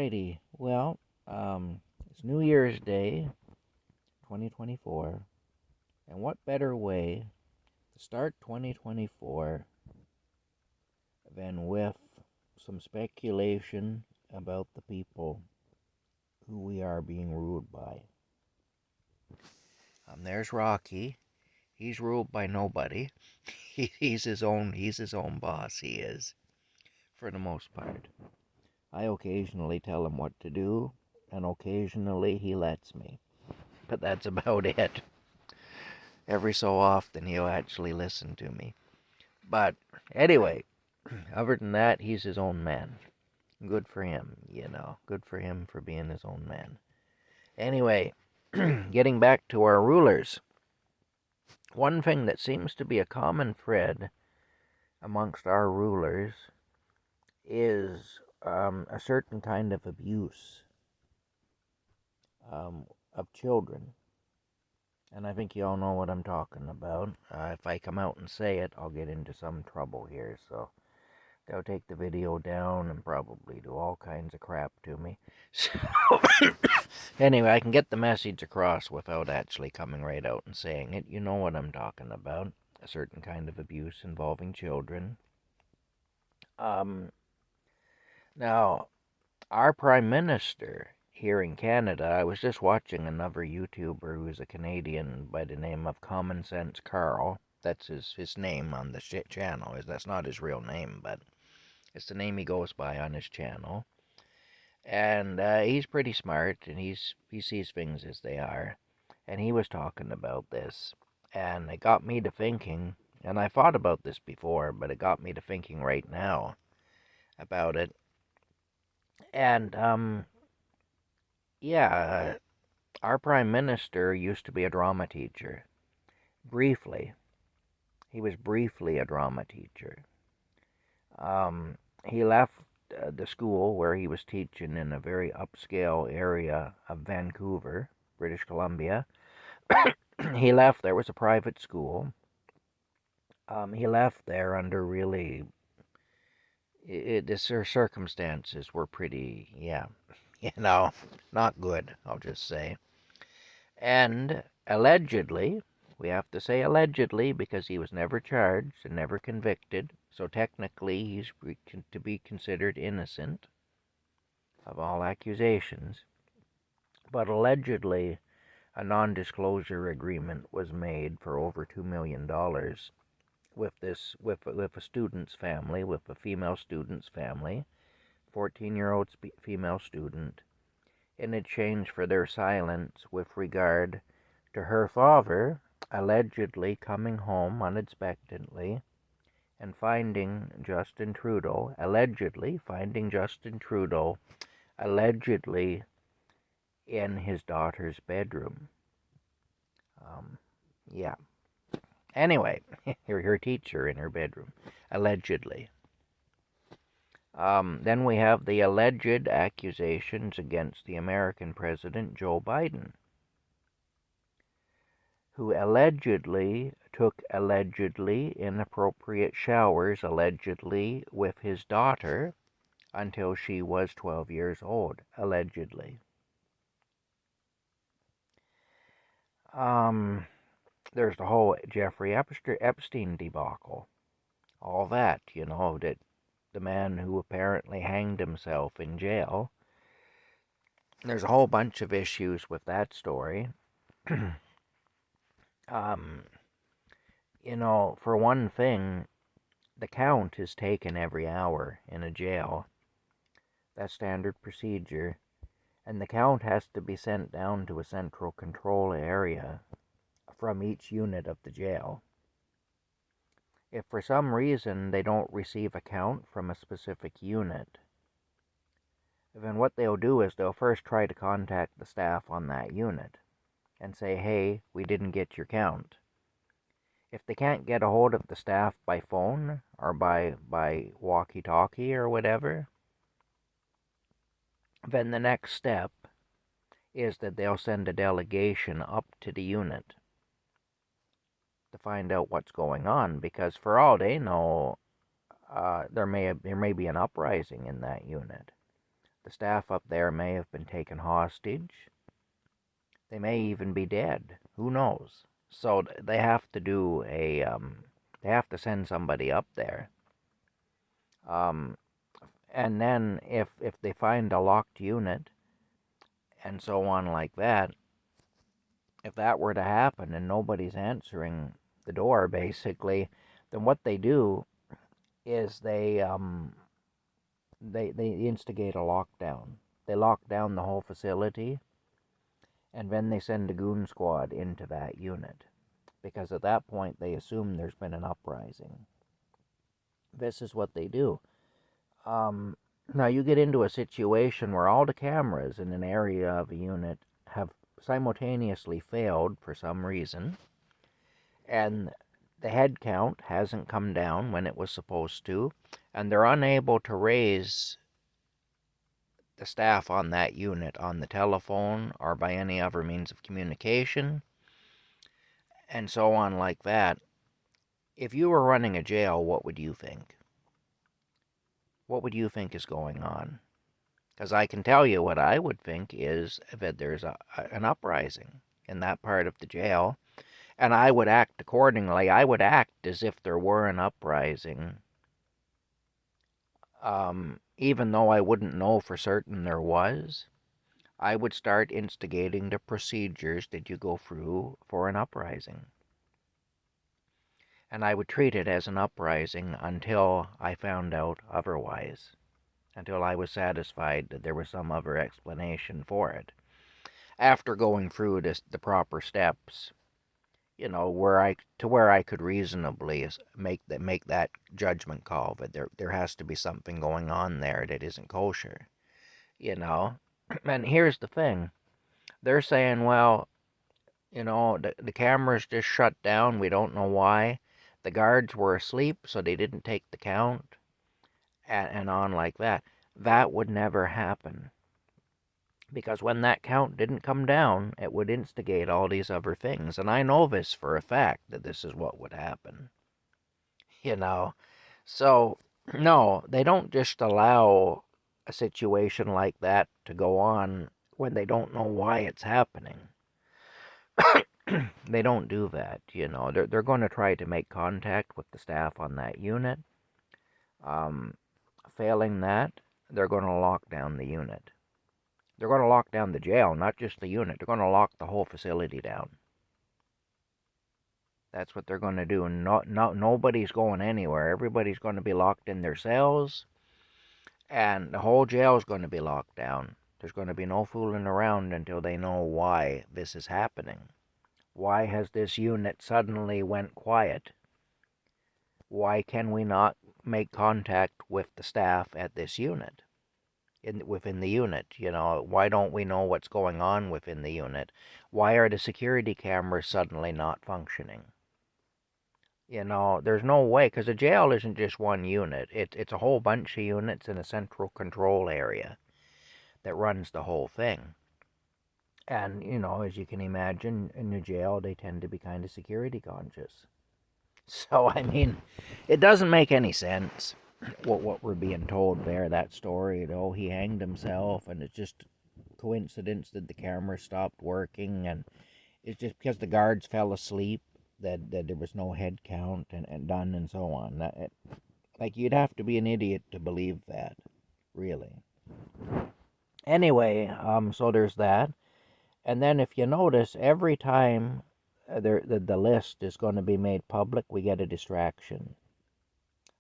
Alrighty. Well, it's New Year's Day, 2024, and what better way to start 2024 than with some speculation about the people who we are being ruled by? There's Rocky. He's ruled by nobody. He's his own boss. He is, for the most part. I occasionally tell him what to do, and occasionally he lets me. But that's about it. Every so often he'll actually listen to me. But anyway, other than that, he's his own man. Good for him. Good for him for being his own man. Anyway, getting back to our rulers. One thing that seems to be a common thread amongst our rulers is a certain kind of abuse of children. And I think you all know what I'm talking about. If I come out and say it, I'll get into some trouble here. So they'll take the video down and probably do all kinds of crap to me. So anyway, I can get the message across without actually coming right out and saying it. You know what I'm talking about. A certain kind of abuse involving children. Now, our Prime Minister here in Canada, I was just watching another YouTuber who's a Canadian by the name of Common Sense Carl. That's his name on the channel. That's not his real name, but it's the name he goes by on his channel. And he's pretty smart, and he sees things as they are. And he was talking about this, and it got me to thinking, and I thought about this before, but it got me to thinking right now about it. And yeah, our Prime Minister used to be a drama teacher. Briefly. He was briefly a drama teacher. He left the school where he was teaching in a very upscale area of Vancouver, British Columbia. He left. There was a private school. He left there under really. The circumstances were pretty, not good, I'll just say. And allegedly, we have to say allegedly because he was never charged and never convicted, so technically he's to be considered innocent of all accusations. But allegedly, a non-disclosure agreement was made for over $2 million with a student's family, with a female student's family, 14-year-old female student, in exchange for their silence with regard to her father allegedly coming home unexpectedly and finding Justin Trudeau, allegedly in his daughter's bedroom. Yeah. Anyway, her teacher in her bedroom, allegedly. Then we have the alleged accusations against the American president, Joe Biden, who allegedly took allegedly inappropriate showers, allegedly, with his daughter until she was 12 years old, allegedly. There's the whole Jeffrey Epstein debacle. All that, that the man who apparently hanged himself in jail. There's a whole bunch of issues with that story. For one thing, the count is taken every hour in a jail. That's standard procedure. And the count has to be sent down to a central control area from each unit of the jail. If for some reason they don't receive a count from a specific unit, then what they'll do is they'll first try to contact the staff on that unit and say, hey, we didn't get your count. If they can't get a hold of the staff by phone or by walkie-talkie or whatever, then the next step is that they'll send a delegation up to the unit to find out what's going on, because for all they know, there may be an uprising in that unit. the staff up there may have been taken hostage. They may even be dead. Who knows? So they have to do they have to send somebody up there. And then if they find a locked unit and so on like that, if that were to happen and nobody's answering the door, basically, then what they do is they instigate a lockdown. They lock down the whole facility, and then they send a goon squad into that unit, because at that point they assume there's been an uprising. This is what they do. Now you get into a situation where all the cameras in an area of a unit have simultaneously failed for some reason, and the head count hasn't come down when it was supposed to, and they're unable to raise the staff on that unit on the telephone or by any other means of communication, and so on like that. If you were running a jail, what would you think? What would you think is going on? Because I can tell you what I would think is that there's an uprising in that part of the jail, and I would act accordingly. I would act as if there were an uprising, even though I wouldn't know for certain there was. I would start instigating the procedures that you go through for an uprising. And I would treat it as an uprising until I found out otherwise, until I was satisfied that there was some other explanation for it. After going through the proper steps, where I could reasonably make that judgment call that there has to be something going on there that isn't kosher, And here's the thing: they're saying, well, the cameras just shut down. We don't know why. The guards were asleep, so they didn't take the count, and on like that. That would never happen. Because when that count didn't come down, it would instigate all these other things. And I know this for a fact, that this is what would happen. So, no, they don't just allow a situation like that to go on when they don't know why it's happening. They don't do that, They're going to try to make contact with the staff on that unit. Failing that, they're going to lock down the unit. They're going to lock down the jail, not just the unit. They're going to lock the whole facility down. That's what they're going to do. Nobody's going anywhere. Everybody's going to be locked in their cells, and the whole jail is going to be locked down. There's going to be no fooling around until they know why this is happening. Why has this unit suddenly went quiet? Why can we not make contact with the staff at this unit? Within the unit, why don't we know what's going on within the unit? Why are the security cameras suddenly not functioning? There's no way, because a jail isn't just one unit. It's a whole bunch of units in a central control area that runs the whole thing. And, as you can imagine, in the jail, they tend to be kind of security conscious. So, I mean, it doesn't make any sense what we're being told there, that story. He hanged himself, and it's just coincidence that the camera stopped working, and it's just because the guards fell asleep that there was no head count and done and so on. You'd have to be an idiot to believe that, really. Anyway, so there's that. And then if you notice, every time the list is going to be made public, we get a distraction.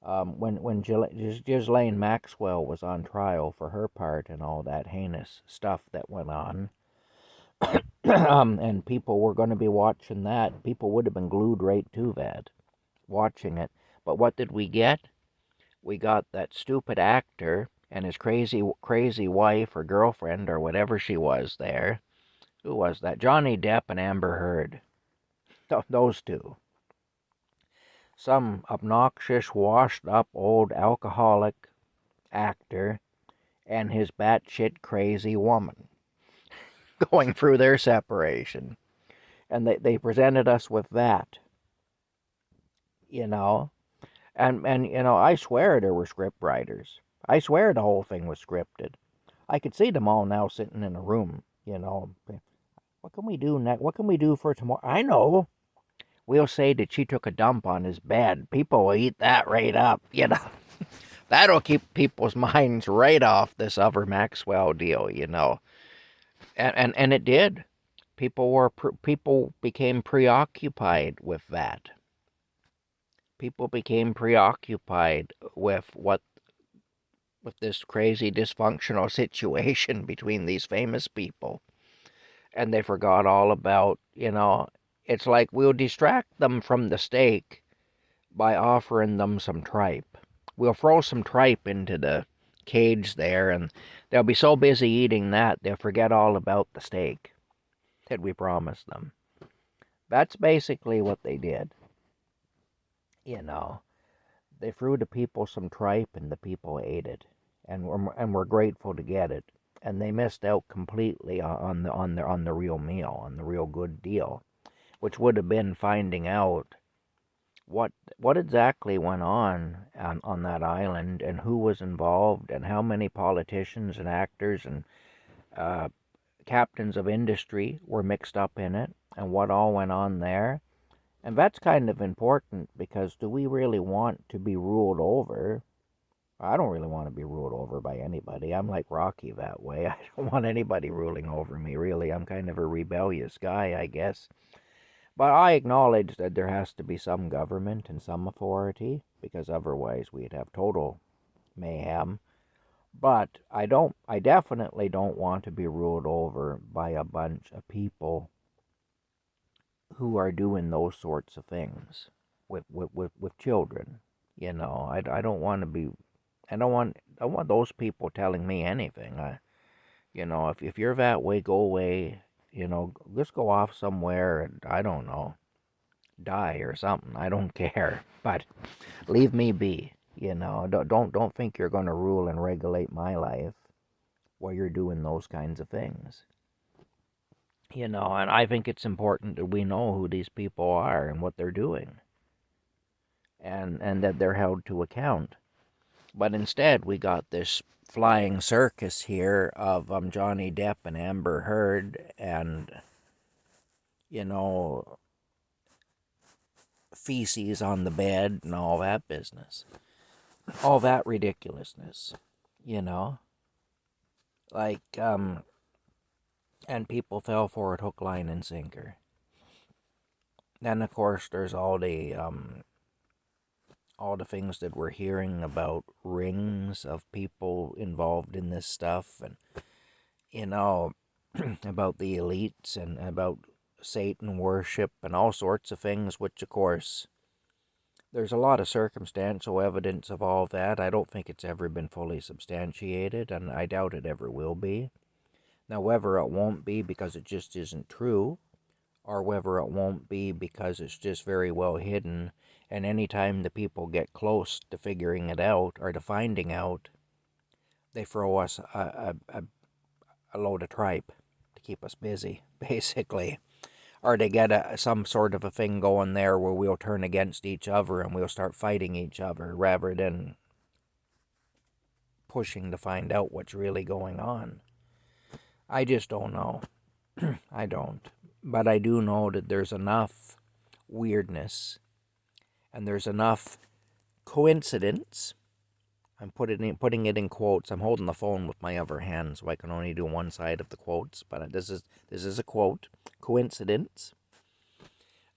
When Ghislaine Maxwell was on trial for her part in all that heinous stuff that went on, and people were going to be watching that, people would have been glued right to that, watching it. But what did we get? We got that stupid actor and his crazy wife or girlfriend or whatever she was there. Who was that? Johnny Depp and Amber Heard. Those two. Some obnoxious, washed-up old alcoholic actor and his batshit crazy woman going through their separation. And they presented us with that. And I swear there were script writers. I swear the whole thing was scripted. I could see them all now sitting in a room, What can we do next? What can we do for tomorrow? I know. We'll say that she took a dump on his bed. People will eat that right up. That'll keep people's minds right off this other Maxwell deal. And it did. People became preoccupied with that. People became preoccupied with this crazy dysfunctional situation between these famous people. And they forgot all about, it's like we'll distract them from the steak by offering them some tripe. We'll throw some tripe into the cage there, and they'll be so busy eating that they'll forget all about the steak that we promised them. That's basically what they did. They threw the people some tripe, and the people ate it, and were grateful to get it. And they missed out completely on the real meal, on the real good deal, which would have been finding out what exactly went on that island, and who was involved, and how many politicians and actors and captains of industry were mixed up in it, and what all went on there. And that's kind of important, because do we really want to be ruled over? I don't really want to be ruled over by anybody. I'm like Rocky that way. I don't want anybody ruling over me, really. I'm kind of a rebellious guy, I guess. But I acknowledge that there has to be some government and some authority, because otherwise we'd have total mayhem. But I definitely don't want to be ruled over by a bunch of people who are doing those sorts of things with children. I don't want to be. I don't want those people telling me anything. If you're that way, go away. Just go off somewhere and, I don't know, die or something. I don't care. But leave me be. Don't think you're going to rule and regulate my life while you're doing those kinds of things. And I think it's important that we know who these people are and what they're doing, and that they're held to account. But instead, we got this flying circus here of Johnny Depp and Amber Heard, and feces on the bed and all that business, all that ridiculousness, like and people fell for it hook, line, and sinker. Then of course there's all the things that we're hearing about rings of people involved in this stuff, and about the elites, and about Satan worship and all sorts of things, which of course there's a lot of circumstantial evidence of all that. I don't think it's ever been fully substantiated, and I doubt it ever will be. Now, whether it won't be because it just isn't true, or whether it won't be because it's just very well hidden, and any time the people get close to figuring it out or to finding out, they throw us a load of tripe to keep us busy, basically. Or they get some sort of a thing going there where we'll turn against each other and we'll start fighting each other rather than pushing to find out what's really going on. I just don't know. I don't. But I do know that there's enough weirdness and there's enough coincidence. I'm putting it in quotes. I'm holding the phone with my other hand, so I can only do one side of the quotes. But this is a quote. Coincidence.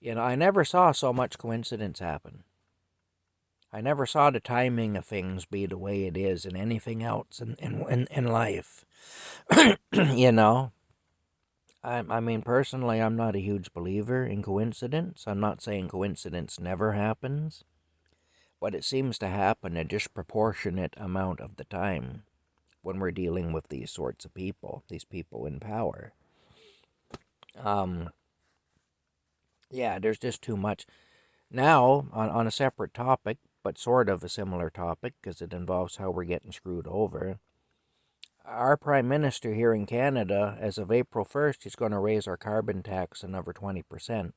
I never saw so much coincidence happen. I never saw the timing of things be the way it is in anything else in life. I mean, personally, I'm not a huge believer in coincidence. I'm not saying coincidence never happens, but it seems to happen a disproportionate amount of the time when we're dealing with these sorts of people, these people in power. There's just too much. Now, on a separate topic, but sort of a similar topic, because it involves how we're getting screwed over, our Prime Minister here in Canada, as of April 1st, is going to raise our carbon tax another 20%.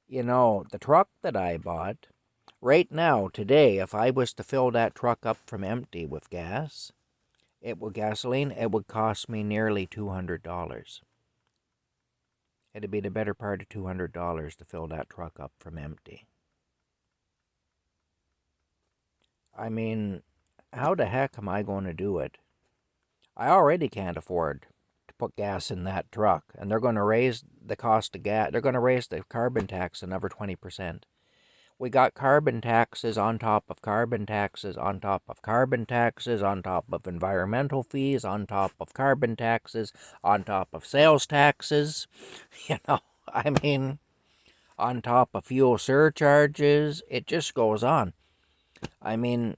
The truck that I bought, right now, today, if I was to fill that truck up from empty with gas, Gasoline, it would cost me nearly $200. It'd be the better part of $200 to fill that truck up from empty. I mean, how the heck am I going to do it? I already can't afford to put gas in that truck, and they're going to raise the cost of gas. They're going to raise the carbon tax another 20%. We got carbon taxes on top of carbon taxes on top of carbon taxes on top of environmental fees on top of carbon taxes on top of sales taxes. I mean, on top of fuel surcharges. It just goes on. I mean,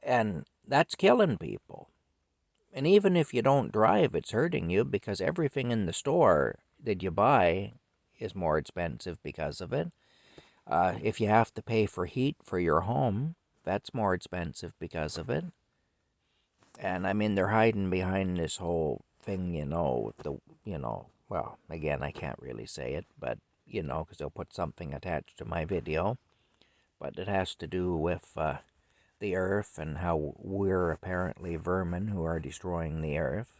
and that's killing people. And even if you don't drive, it's hurting you because everything in the store that you buy is more expensive because of it. If you have to pay for heat for your home, that's more expensive because of it. And I mean, they're hiding behind this whole thing, well, again, I can't really say it, but, because they'll put something attached to my video. But it has to do with the earth and how we're apparently vermin who are destroying the earth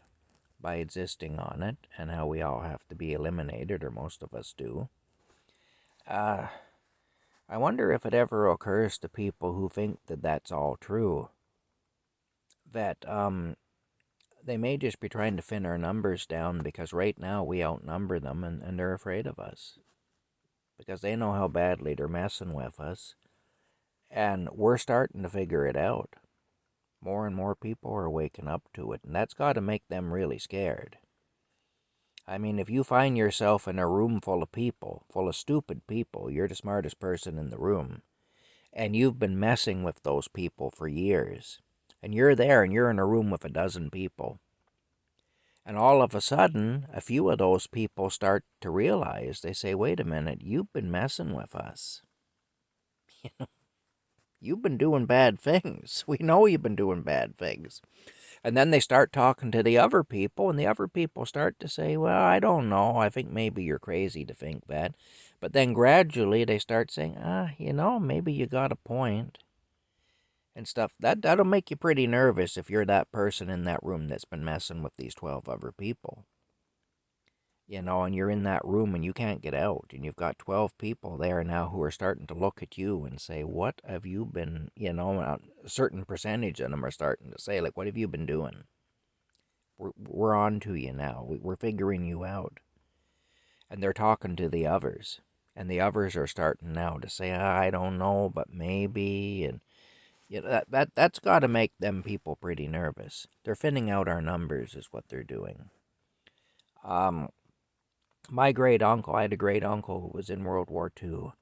by existing on it, and how we all have to be eliminated, or most of us do. I wonder if it ever occurs to people who think that that's all true, that they may just be trying to thin our numbers down because right now we outnumber them, and they're afraid of us because they know how badly they're messing with us, and we're starting to figure it out. More and more people are waking up to it, and that's got to make them really scared. I mean, if you find yourself in a room full of people, full of stupid people, you're the smartest person in the room, and you've been messing with those people for years, and you're there and you're in a room with a dozen people, and all of a sudden, a few of those people start to realize, they say, wait a minute, you've been messing with us. You've been doing bad things. We know you've been doing bad things. And then they start talking to the other people, and the other people start to say, well, I don't know. I think maybe you're crazy to think that. But then gradually they start saying, maybe you got a point and stuff. That'll make you pretty nervous if you're that person in that room that's been messing with these 12 other people. And you're in that room and you can't get out, and you've got 12 people there now who are starting to look at you and say, what have you been, a certain percentage of them are starting to say, like, what have you been doing? We're on to you now. We're figuring you out. And they're talking to the others, and the others are starting now to say, I don't know, but maybe, and that's got to make them people pretty nervous. They're thinning out our numbers is what they're doing. My great uncle, I had a great uncle who was in World War II,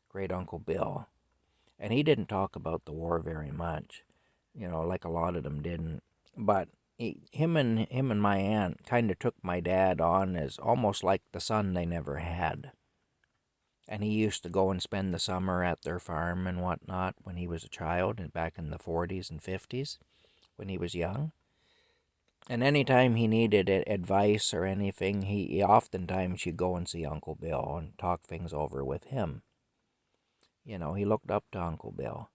great Uncle Bill, and he didn't talk about the war very much, like a lot of them didn't. But him and my aunt kind of took my dad on as almost like the son they never had. And he used to go and spend the summer at their farm and whatnot when he was a child, and back in the 40s and 50s when he was young. And anytime he needed advice or anything, he oftentimes should go and see Uncle Bill and talk things over with him. He looked up to Uncle Bill.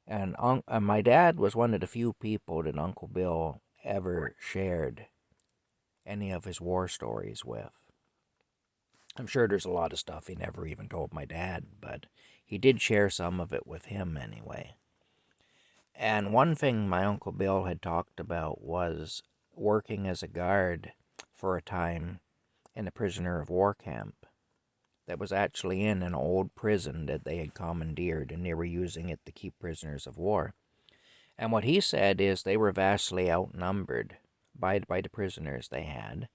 And my dad was one of the few people that Uncle Bill ever shared any of his war stories with. I'm sure there's a lot of stuff he never even told my dad, but he did share some of it with him anyway. And one thing my Uncle Bill had talked about was working as a guard for a time in a prisoner of war camp that was actually in an old prison that they had commandeered, and they were using it to keep prisoners of war. And what he said is they were vastly outnumbered by the prisoners they had,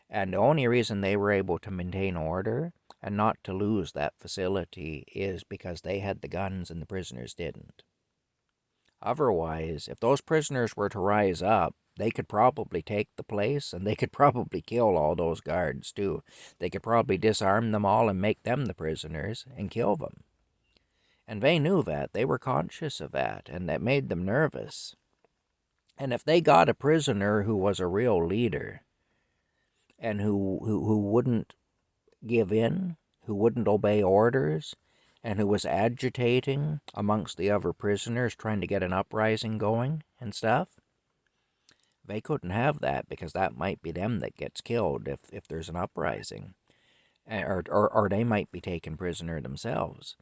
and the only reason they were able to maintain order and not to lose that facility is because they had the guns and the prisoners didn't. Otherwise, if those prisoners were to rise up, they could probably take the place, and they could probably kill all those guards too. They could probably disarm them all and make them the prisoners and kill them. And they knew that. They were conscious of that, and that made them nervous. And if they got a prisoner who was a real leader and who wouldn't give in, who wouldn't obey orders, and who was agitating amongst the other prisoners, trying to get an uprising going and stuff. They couldn't have that because that might be them that gets killed if there's an uprising. Or they might be taken prisoner themselves.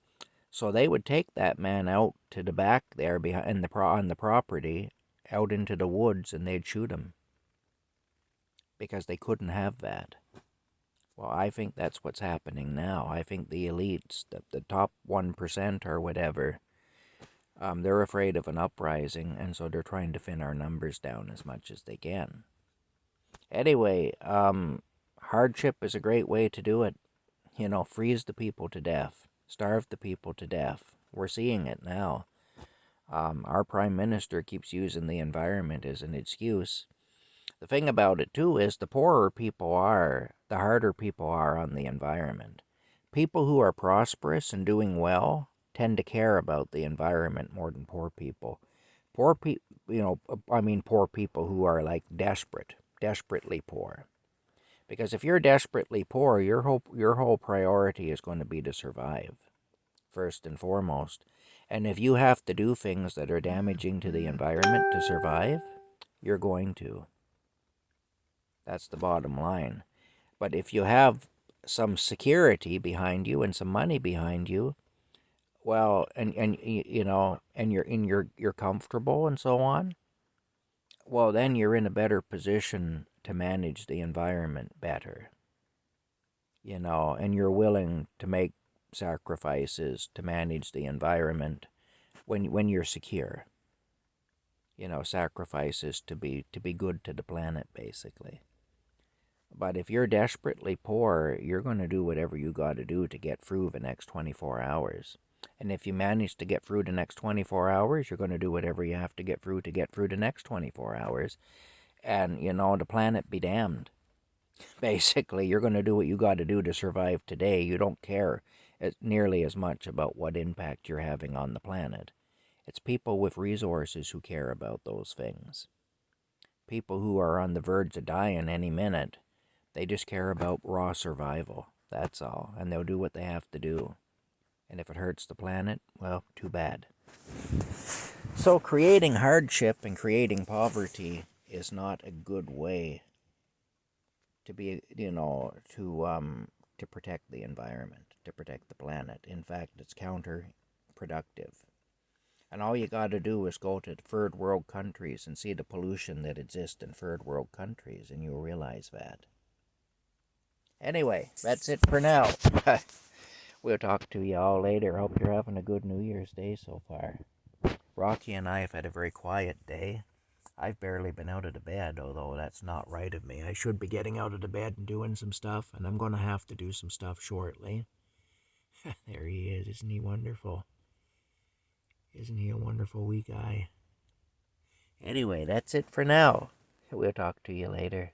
So they would take that man out to the back there behind on the property, out into the woods, and they'd shoot him because they couldn't have that. Well, I think that's what's happening now. I think the elites, the top 1% or whatever, they're afraid of an uprising, and so they're trying to thin our numbers down as much as they can. Anyway, hardship is a great way to do it. Freeze the people to death, starve the people to death. We're seeing it now. Our prime minister keeps using the environment as an excuse. The thing about it, too, is the poorer people are, the harder people are on the environment. People who are prosperous and doing well tend to care about the environment more than poor people. Poor people who are like desperately poor. Because if you're desperately poor, your whole priority is going to be to survive, first and foremost. And if you have to do things that are damaging to the environment to survive, you're going to. That's the bottom line. But if you have some security behind you and some money behind you, well, and you're comfortable and so on, well, then you're in a better position to manage the environment better. And you're willing to make sacrifices to manage the environment when you're secure. Sacrifices to be good to the planet, basically. But if you're desperately poor, you're going to do whatever you got to do to get through the next 24 hours. And if you manage to get through the next 24 hours, you're going to do whatever you have to get through the next 24 hours. And, the planet be damned. Basically, you're going to do what you got to do to survive today. You don't care nearly as much about what impact you're having on the planet. It's people with resources who care about those things. People who are on the verge of dying any minute, they just care about raw survival. That's all. And they'll do what they have to do. And if it hurts the planet, well, too bad. So creating hardship and creating poverty is not a good way to be, to protect the environment, to protect the planet. In fact, it's counterproductive. And all you got to do is go to third world countries and see the pollution that exists in third world countries, and you'll realize that. Anyway, that's it for now. We'll talk to you all later. Hope you're having a good New Year's Day so far. Rocky and I have had a very quiet day. I've barely been out of the bed, although that's not right of me. I should be getting out of the bed and doing some stuff, and I'm going to have to do some stuff shortly. There he is. Isn't he wonderful? Isn't he a wonderful wee guy? Anyway, that's it for now. We'll talk to you later.